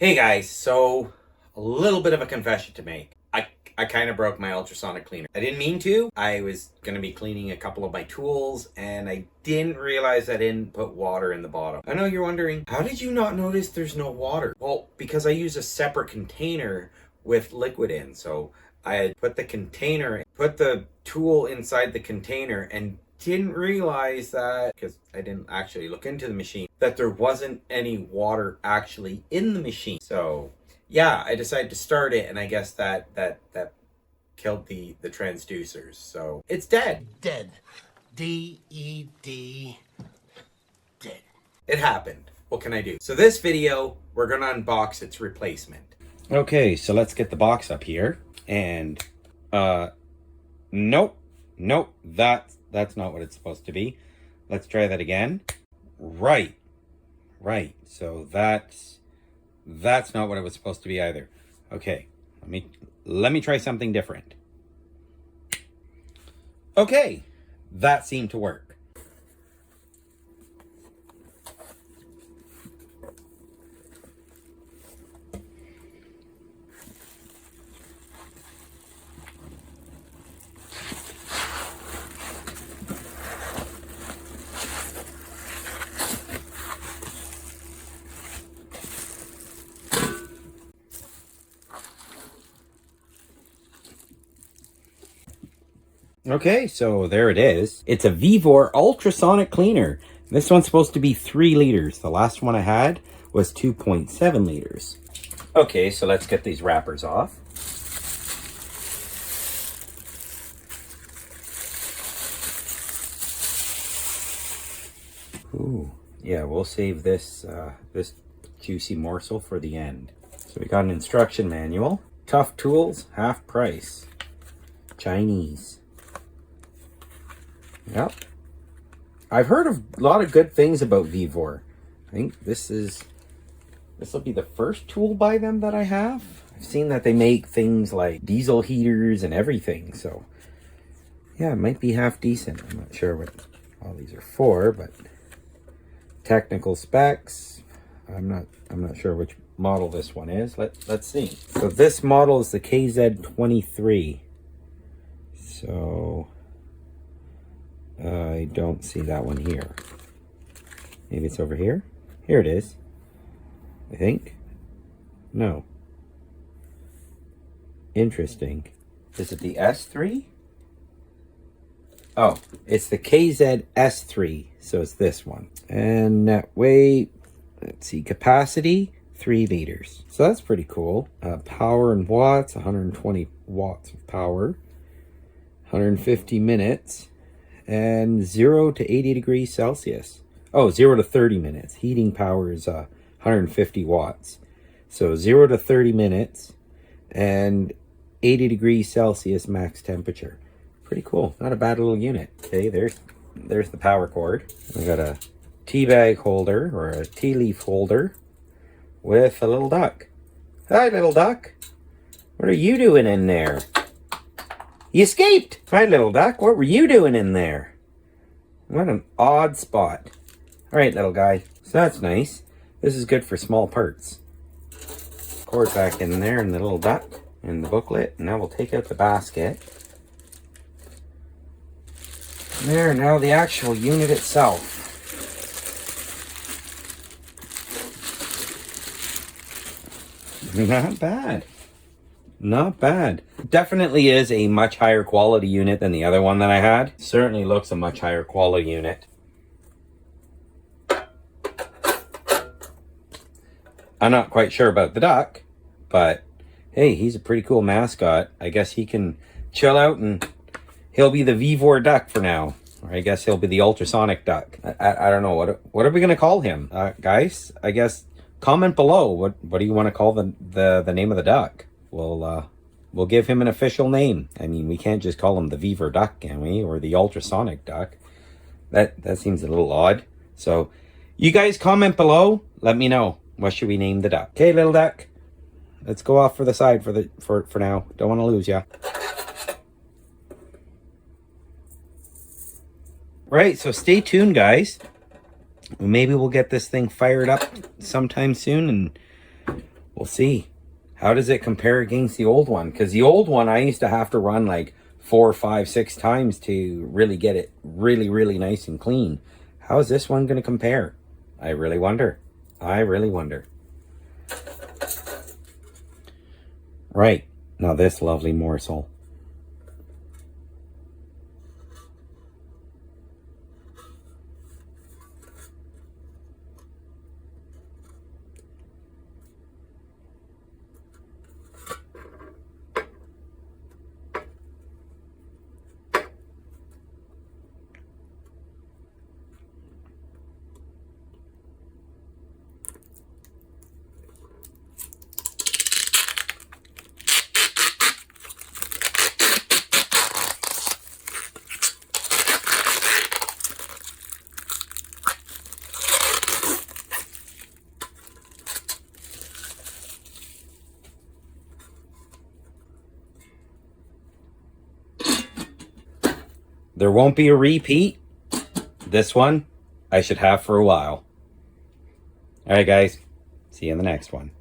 Hey guys, so a little bit of a confession to make. I kind of broke my ultrasonic cleaner. I didn't mean to. I was going to be cleaning a couple of my tools and I didn't realize I didn't put water in the bottom. I know you're wondering, how did you not notice there's no water? Well, because I use a separate container with liquid in. So I had put the tool inside the container and didn't realize that, because I didn't actually look into the machine, that there wasn't any water actually in the machine. So yeah, I decided to start it, and I guess that killed the transducers. So it's dead. Dead. D-E-D. Dead. It happened. What can I do? So this video, we're gonna unbox its replacement. Okay, so let's get the box up here. And nope, that's not what it's supposed to be. Let's try that again. Right. So that's not what it was supposed to be either. Okay, let me try something different. Okay, that seemed to work. Okay, so there it is. It's a Vevor Ultrasonic cleaner. This one's supposed to be 3 liters. The last one I had was 2.7 liters. Okay, so let's get these wrappers off. Ooh, yeah, we'll save this this juicy morsel for the end. So we got an instruction manual. Tough tools, half price. Chinese. Yep. I've heard of a lot of good things about Vevor. I think this will be the first tool by them that I have. I've seen that they make things like diesel heaters and everything, so yeah, it might be half decent. I'm not sure what all these are for, but technical specs. I'm not sure which model this one is. Let's see. So this model is the KZ-S3. So I don't see that one here. Maybe it's over here. Here it is, I think. No. Interesting. Is it the S3? Oh, it's the KZ-S3. So it's this one. And net weight, let's see, capacity, 3 liters. So that's pretty cool. Power in watts, 120 watts of power. 150 minutes. And 0 to 80 degrees Celsius. Oh, 0 to 30 minutes. Heating power is 150 watts. So 0 to 30 minutes and 80 degrees Celsius max temperature. Pretty cool. Not a bad little unit. Okay, there's the power cord. I got a tea bag holder or a tea leaf holder with a little duck. Hi, little duck. What are you doing in there? You escaped! Hi, little duck. What were you doing in there? What an odd spot. Alright, little guy. So that's nice. This is good for small parts. Cord back in there and the little duck and the booklet. And now we'll take out the basket. And there, now the actual unit itself. Not bad. Not bad. Definitely is a much higher quality unit than the other one that I had. Certainly looks a much higher quality unit. I'm not quite sure about the duck, but hey, he's a pretty cool mascot. I guess he can chill out and he'll be the Vevor duck for now. Or I guess he'll be the ultrasonic duck. I don't know. What are we going to call him? Guys, I guess comment below. What do you want to call the name of the duck? We'll give him an official name. I mean, we can't just call him the Vevor duck, can we? Or the ultrasonic duck. That seems a little odd. So you guys comment below. Let me know. What should we name the duck? Okay, little duck. Let's go off for the side for now. Don't want to lose ya. Right, so stay tuned, guys. Maybe we'll get this thing fired up sometime soon and we'll see. How does it compare against the old one? Because the old one, I used to have to run like 4, 5, 6 times to really get it really, really nice and clean. How is this one going to compare? I really wonder. I really wonder. Right. Now this lovely morsel. There won't be a repeat. This one, I should have for a while. All right, guys. See you in the next one.